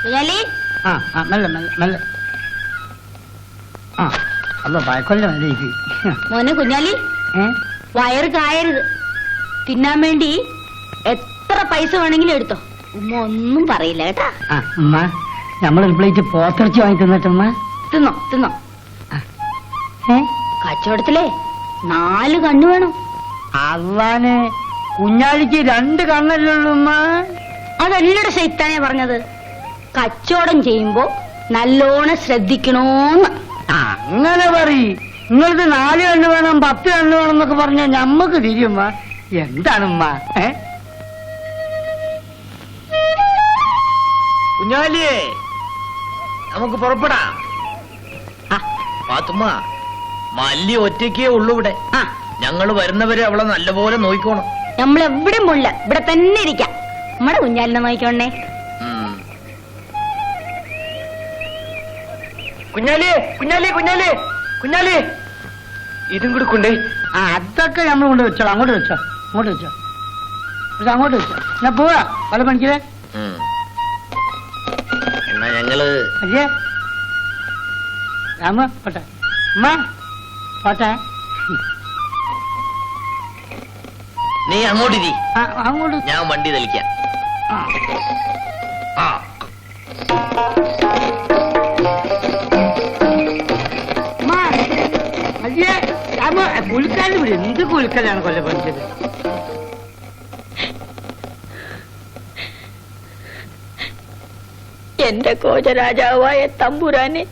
മെല്ലെ മെല്ലെ മെല്ലെ. ആ അല്ല ഭയക്കൊല്ല മതി. മോനെ കുഞ്ഞാലി, വയറ് കായരുത്. തിന്നാൻ വേണ്ടി എത്ര പൈസ വേണമെങ്കിലും എടുത്തോ. ഉമ്മ ഒന്നും പറയില്ല കേട്ടാ. ഉമ്മ നമ്മളൊരു പ്ലേറ്റ് പോത്തിറച്ചി വാങ്ങി തിന്നിട്ടമ്മ. തിന്നോ തിന്നോ. കച്ചവടത്തിലെ 4 കണ്ണു വേണം. അള്ളാനെ, കുഞ്ഞാലിക്ക് 2 കണ്ണല്ലുള്ളൂ ഉമ്മ. അതല്ലടെ ശൈത്താനെ പറഞ്ഞത്. കച്ചവടം ചെയ്യുമ്പോ നല്ലോണം ശ്രദ്ധിക്കണോന്ന്. അങ്ങനെ പറയ്. നിങ്ങൾക്ക് 4 കണ്ണ് വേണം, 10 കണ്ണ് വേണം എന്നൊക്കെ പറഞ്ഞാൽ ഞമ്മക്ക് തിരിയുമ്മ. എന്താണുമ്മ? കുഞ്ഞാലിയേ, നമുക്ക് പുറപ്പെടാം. പാത്തുമ്മ, മല്ലി ഒറ്റയ്ക്കേ ഉള്ളൂ ഇവിടെ. ഞങ്ങള് വരുന്നവരെ അവളെ നല്ലപോലെ നോക്കിക്കോണം. നമ്മളെവിടെ മുള്ള ഇവിടെ തന്നെ ഇരിക്കാം. നമ്മുടെ കുഞ്ഞാലിനെ നോക്കിക്കോണേ. കുഞ്ഞാലി കുഞ്ഞാലി കുഞ്ഞാലി കുഞ്ഞാലി, ഇതും കൂടെ കൊണ്ടേ. അതൊക്കെ നമ്മൾ കൊണ്ട് വെച്ചോ. അങ്ങോട്ട് വെച്ചോ, അങ്ങോട്ട് വെച്ചോ, അങ്ങോട്ട് വെച്ചോ. ഞാൻ പോവാ. പല പണിക്കേ എന്നാ ഞങ്ങള് അല്ലേ രാമ പോട്ടെ. അമ്മ പോട്ടെ. നീ അങ്ങോട്ടിരി, അങ്ങോട്ട്. ഞാൻ വണ്ടി തെളിക്കാം. അല്ലേ രാമ, കുൽക്കാല് വിടും. എന്ത് കുൽക്കലാണ് കൊല്ല പഠിച്ചത്? എന്റെ കോചരാജാവായ തമ്പുരാനെ,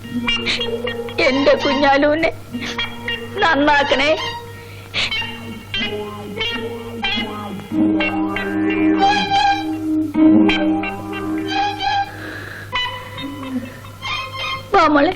എന്റെ കുഞ്ഞാലൂനെ നന്നാക്കണേ. മോളെ,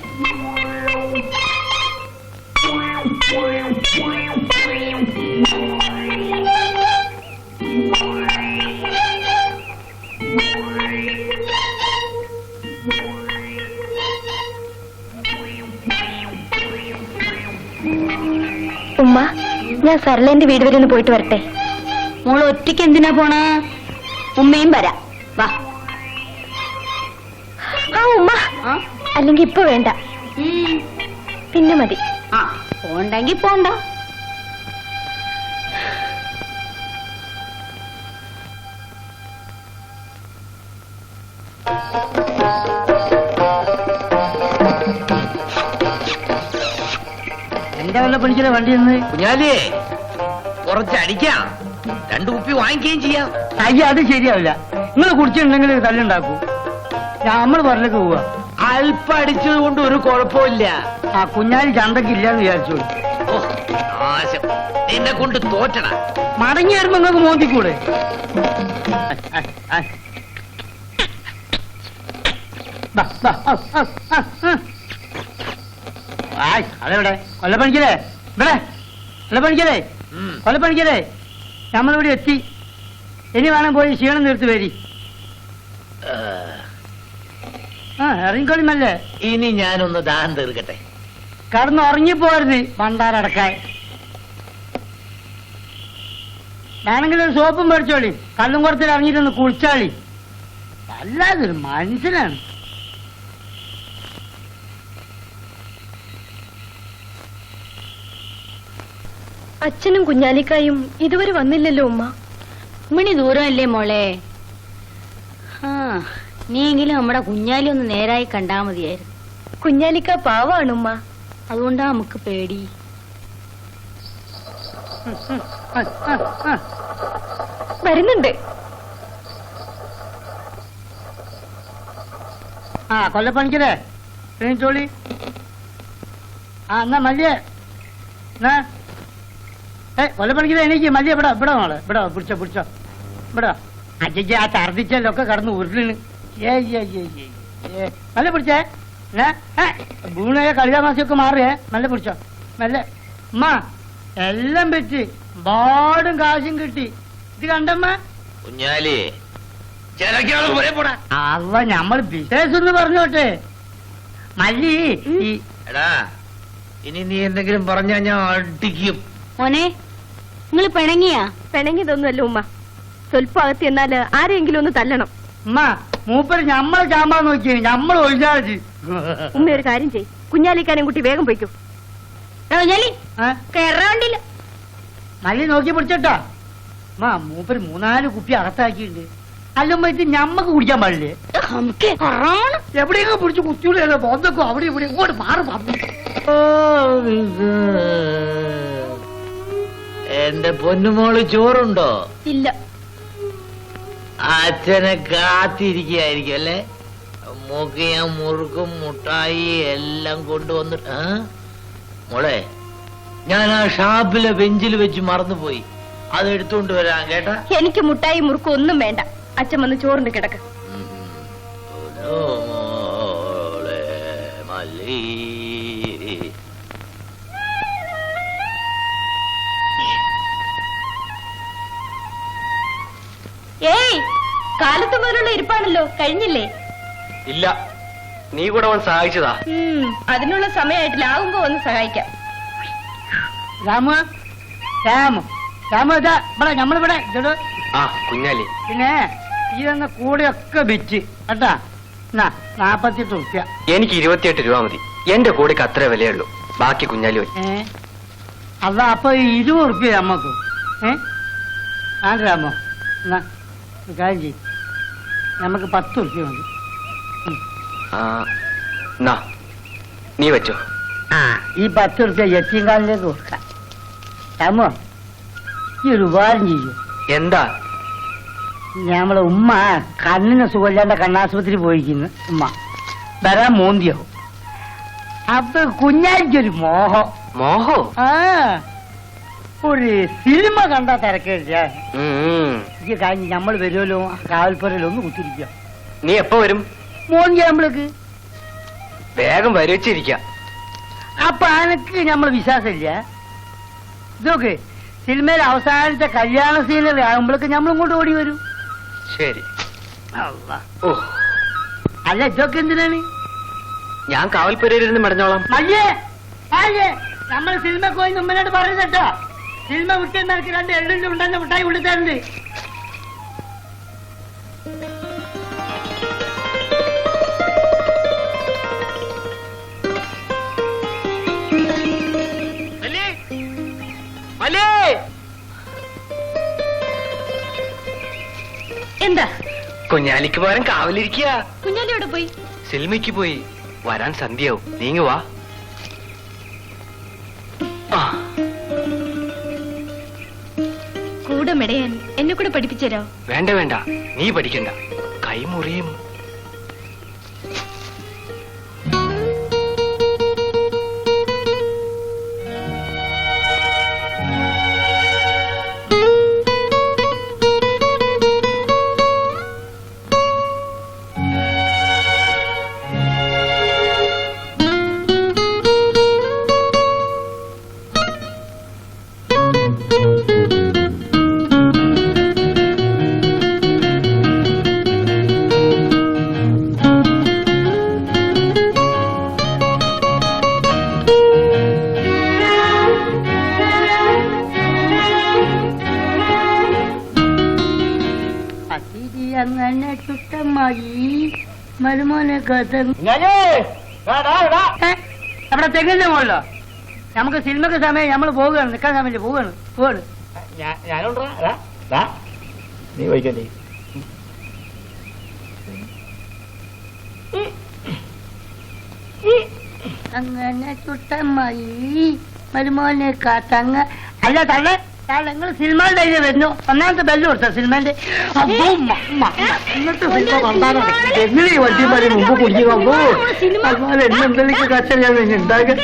ഉമ്മ, ഞാൻ സർലേന്റെ വീട് വരെ ഒന്ന് പോയിട്ട് വരട്ടെ. മോള് ഒറ്റയ്ക്ക് എന്തിനാ പോണ? ഉമ്മയും വരാം, വാ. ഉമ്മ, അല്ലെങ്കിൽ ഇപ്പൊ വേണ്ട, പിന്നെ മതി. പോണ്ടെങ്കി പോണ്ട. എന്താ വല്ല പഠിക്കുന്ന വണ്ടി നിന്ന്? കുഞ്ഞാലിയേ, കുറച്ചടിക്കാം, 2 കുപ്പി വാങ്ങിക്കുകയും ചെയ്യാം. അയ്യ, അത് ശരിയാവില്ല. നിങ്ങൾ കുടിച്ചിട്ടുണ്ടെങ്കിൽ തല്ലുണ്ടാക്കൂ. നമ്മൾ പറഞ്ഞിലേക്ക് പോവാ. അല്പം അടിച്ചത് കൊണ്ട് ഒരു കുഴപ്പമില്ല. കുഞ്ഞാലി ചന്തക്ക് ഇല്ലാന്ന് വിചാരിച്ചോളൂ. നാശം, നിന്നെ കൊണ്ട് തോറ്റണ. മടങ്ങി വരുമ്പോ നിങ്ങൾക്ക് മോന്തിക്കൂടെ? അതെവിടെ കൊല്ലപ്പണിക്കലേ? ഇവിടെ കൊല്ലപ്പണിക്കലേ, കൊല്ലപ്പണിക്കലേ, നമ്മളിവിടെ എത്തി. ഇനി വേണം പോയി ക്ഷീണം നിർത്തി വരി. ഇറങ്ങിക്കോളിമല്ലേ. ഇനി ഞാനൊന്ന് ദാഹം തീർക്കട്ടെ. കടന്ന് ഉറങ്ങിപ്പോരുത് പണ്ടാരടക്കാൻ. വേണമെങ്കിൽ ഒരു സോപ്പും മേടിച്ചോളി. കല്ലും കുറത്തിൽ ഇറങ്ങിയിട്ടൊന്ന് കുളിച്ചാളി. അല്ലാതൊരു മനുഷ്യനാണ്. അച്ഛനും കുഞ്ഞാലിക്കായും ഇതുവരെ വന്നില്ലല്ലോ ഉമ്മ. മണി ദൂരമല്ലേ മോളെ. നീയെങ്കിലും നമ്മുടെ കുഞ്ഞാലി ഒന്ന് നേരായി കണ്ടാ മതിയായിരുന്നു. കുഞ്ഞാലിക്ക പാവാണ് ഉമ്മ, അതുകൊണ്ടാ നമുക്ക് പേടി. വരുന്നുണ്ട്. കൊല്ലപ്പണിക്കലേ, ചോളി. എന്നാ മല്ലിയെ, കൊല്ലപ്പണിക്കലേ, എനിക്ക് മല്ലിയ ഇവിടെ ഇവിടെ മോളെ, ഇവിടെ പിടിച്ചോ പിടിച്ചോ, ഇവിടെ. അജയ്ക്ക് ആ ഛർദിച്ചല്ലൊക്കെ കടന്ന് ഉരുളിന്. നല്ല പിടിച്ചേ. വീണയെ കളിതാമാസിയൊക്കെ മാറിയേ. നല്ല പിടിച്ചോ, നല്ല. ഉമ്മ എല്ലാം പറ്റി, പാടും കാശും കിട്ടി. ഇത് കണ്ടമ്മ. കുഞ്ഞാലി, അവ നമ്മൾ ബിസിനസ് എന്ന് പറഞ്ഞോട്ടെ. മല്ലി, എടാ, ഇനി നീ എന്തെങ്കിലും പറഞ്ഞാ ഞാൻ അടിക്കും. മോനെ, നിങ്ങൾ പിണങ്ങിയാ? പിണങ്ങിയതൊന്നുമല്ല ഉമ്മ, സ്വല്പം അകത്ത് എന്നാല് ആരെങ്കിലും ഒന്ന് തല്ലണം. ഉമ്മ മൂപ്പര് ഞമ്മളെ ചാമ്പാൻ നോക്കിയേ നമ്മൾ ഒഴിഞ്ഞാൽ ഉമ്മ ഒരു കാര്യം ചെയ്, കുഞ്ഞാലിക്കാനും കുട്ടി വേഗം പോയിക്കോ. കുഞ്ഞാലി കേറാണ്ടില്ല, മല്ലി നോക്കി പിടിച്ചോട്ടാ. മൂപ്പര് 3-4 കുപ്പി അകത്താക്കിയിട്ടുണ്ട്. അല്ലുമ്പോ ഇത് ഞമ്മക്ക് കുടിക്കാൻ പാടില്ലേ? എവിടെയൊക്കെ പിടിച്ച് കുത്തിയുള്ളൂ ബോധക്കോ അവിടെ ഇവിടെ ഇങ്ങോട്ട് മാറി പറഞ്ഞു. എന്റെ പൊന്നുമോള് ചോറുണ്ടോ? ഇല്ല. അച്ഛനെ കാത്തിരിക്കുകയായിരിക്കും അല്ലേ? മുഖയും മുറുക്കും മുട്ടായി എല്ലാം കൊണ്ടുവന്നിട്ട്. മോളെ, ഞാൻ ആ ഷാപ്പിലെ ബെഞ്ചിൽ വെച്ച് മറന്നുപോയി, അത് എടുത്തുകൊണ്ട് വരാൻ കേട്ടാ. എനിക്ക് മുട്ടായി മുറുക്കും ഒന്നും വേണ്ട, അച്ഛൻ വന്ന് ചോറിന്റെ കിടക്ക്. മോളെ മല്ലി, ഏയ്, കാലത്ത് മുതലുള്ള ഇരിപ്പാണല്ലോ, കഴിഞ്ഞില്ലേ? ഇല്ല, നീ കൂടെ വന്ന് സഹായിച്ചതാ. അതിനുള്ള സമയമായിട്ടില്ല, ആകുമ്പോ ഒന്ന് സഹായിക്കാം. രാമു രാമു രാമു ഇതാ ഇവിടെ നമ്മളിവിടെ ഇതോ. ആ കുഞ്ഞാലി, പിന്നെ ഈ തന്ന കൂടെയൊക്കെ വിറ്റ് കേട്ടാ. 48 റുപ്യ. എനിക്ക് 28 രൂപ മതി. എന്റെ കൂടെക്ക് അത്രേ വിലയുള്ളൂ, ബാക്കി കുഞ്ഞാലി പോയി. അല്ല അപ്പൊ 20 റുപ്യ നമ്മക്ക്. രാമോ എന്നാ ഒരു കാര്യം ചെയ്യും, നമുക്ക് 10 റുപ്യ മതി. നീ വെച്ചോ. ഈ 10 റുപ്യ യത്തീംകാലിലേക്ക് കൊടുക്കാം. രാമോ, ഈ ഒരു ഉപകാരം ചെയ്യൂ. എന്താ? നമ്മളെ ഉമ്മ കണ്ണിന് സുഖമില്ലാണ്ട് കണ്ണാശുപത്രി പോയിരിക്കുന്നു. ഉമ്മ വരാൻ മോന്തിയാവും. അപ്പൊ കുഞ്ഞാലിക്കൊരു മോഹം. മോഹോ? ഒരു സിനിമ കണ്ടാ തിരക്കേടില്ല. ഈ കഴിഞ്ഞ് നമ്മൾ വരുമല്ലോ, കാവൽപ്പുരയിൽ ഒന്ന് കുത്തിരിക്കുക. നീ എപ്പോ വരും? മോന്തിയാകുമ്പോഴേക്ക് വേഗം വരച്ചിരിക്ക. അപ്പൊ അനക്ക് നമ്മൾ വിശ്വാസമില്ല. ഇതൊക്കെ സിനിമയിൽ അവസാനത്തെ കല്യാണ സീനറി ആകുമ്പോഴേക്ക് നമ്മൾ ഇങ്ങോട്ട് ഓടി വരും. ശരി. ഓ അല്ല, ഇതൊക്കെ എന്തിനാണ്? ഞാൻ കാവൽപ്പുരയിരുന്ന് മടഞ്ഞോളാം. മയ്യേ അയ്യേ, നമ്മൾ സിനിമ പോയി മുമ്പിനോട് പറയുന്നട്ടോ. സിനിമ വിട്ട് നിനക്ക് 2 എള്ളിന്റെ ഉണ്ടെന്ന് മിഠായി കൊടുത്തരുണ്ട്. എന്താ? കുഞ്ഞാലിക്ക് പകരം കാവലിരിക്കുക. കുഞ്ഞാലി എവിടെ പോയി? സിനിമയ്ക്ക് പോയി, വരാൻ സന്ധ്യയാവും. നീങ്ങുവാ. കൂടെ മെടയാൻ എന്നെ കൂടെ പഠിപ്പിച്ചരോ? വേണ്ട വേണ്ട, നീ പഠിക്കണ്ട, കൈമുറിയും. അങ്ങനെ ചുട്ടമായി മരുമോനെ അവിടെ തെങ്ങിന്റെ മുകളിലോ? നമുക്ക് സിനിമക്ക് സമയം, നമ്മൾ പോവുകയാണ്, നിൽക്കാൻ സമയമില്ല, പോവാണ്. നീ വൈകല്ലേ? അങ്ങനെ ചുട്ടമായി മരുമോനെ കാത്തങ്ങ. അല്ല തള്ളേ, നിങ്ങൾ സിനിമ ഡൈലി വരുന്നു. ഒന്നാമത്തെ ബെല്ല് കൊടുത്ത സിനിമന്റെ ഇന്നത്തെ സിനിമ കണ്ടാണ് എങ്ങനെ ഈ വണ്ടിമാരെ മുമ്പ് കുടിക്കുമ്പോ അതുപോലെ എന്നെന്തെങ്കിലും കച്ച ഞാൻ ഉണ്ടാക്കുക.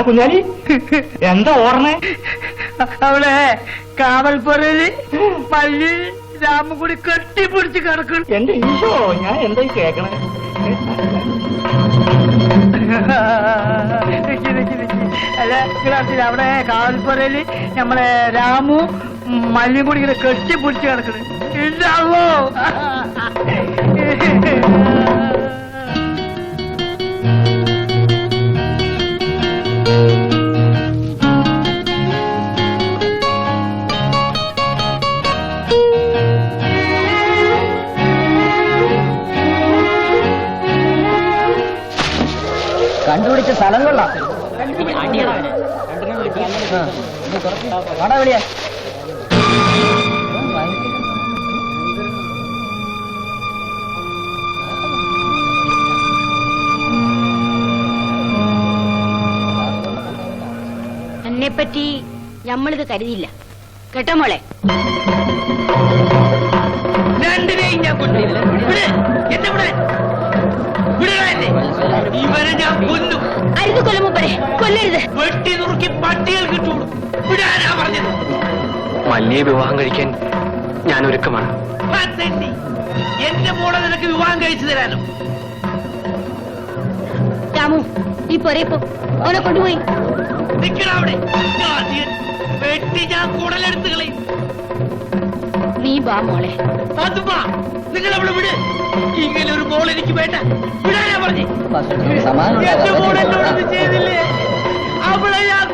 കുഞ്ഞാലി, എന്താ ഓർമ്മ? അവിടെ കാവൽപ്പുരയില് മല്ലി രാമും കൂടി കെട്ടിപ്പിടിച്ച് കിടക്കണം. എന്റെ ഈശോ, ഞാൻ എന്തായി കേക്കണേ? അല്ല ക്ലാസ്സിൽ അവിടെ കാവൽപ്പുരയില് നമ്മളെ രാമു മല്ലിയും കൂടി ഇങ്ങനെ കെട്ടിപ്പിടിച്ച് കിടക്കണം. ഇല്ലാവോ? കണ്ടുപിടിച്ച സ്ഥലം കൊള്ളാം. വിളിയാ എന്നെപ്പറ്റി നമ്മളിത് കരുതിയില്ല കേട്ടോ മോളെ. രണ്ടിനെയും ഞാൻ കൊണ്ടില്ല. എന്നെ ഇവിടെ ഇവരെ ഞാൻ കൊല്ലും. അരുത് കൊല്ലുമ്പരെ കൊല്ലരുത്. വെട്ടി നുറുക്കി പട്ടികൾ കിട്ടുള്ളൂ. വിടാനാ പറഞ്ഞത്. മല്ലിയെ വിവാഹം കഴിക്കാൻ ഞാൻ ഒരുക്കമാണ്. എന്റെ മോളെ നിനക്ക് വിവാഹം കഴിച്ചു തരാനോ? രാമു നീ പോരേപ്പോ ഓനെ കൊണ്ടുപോയി. നിൽക്കണ അവിടെ. വെട്ടി ഞാൻ കുടലെടുത്ത് കളയും. നീ ബാ മോളെ. അതുമാ നിങ്ങൾ അവിടെ വിട്. ഇങ്ങനെ ഒരു മോൾ എനിക്ക് വേണ്ട. വിടാനാ പറഞ്ഞേ. എന്റെ മോൾ എന്നോടൊന്നും ചെയ്തില്ലേ? അവളെ ഞാൻ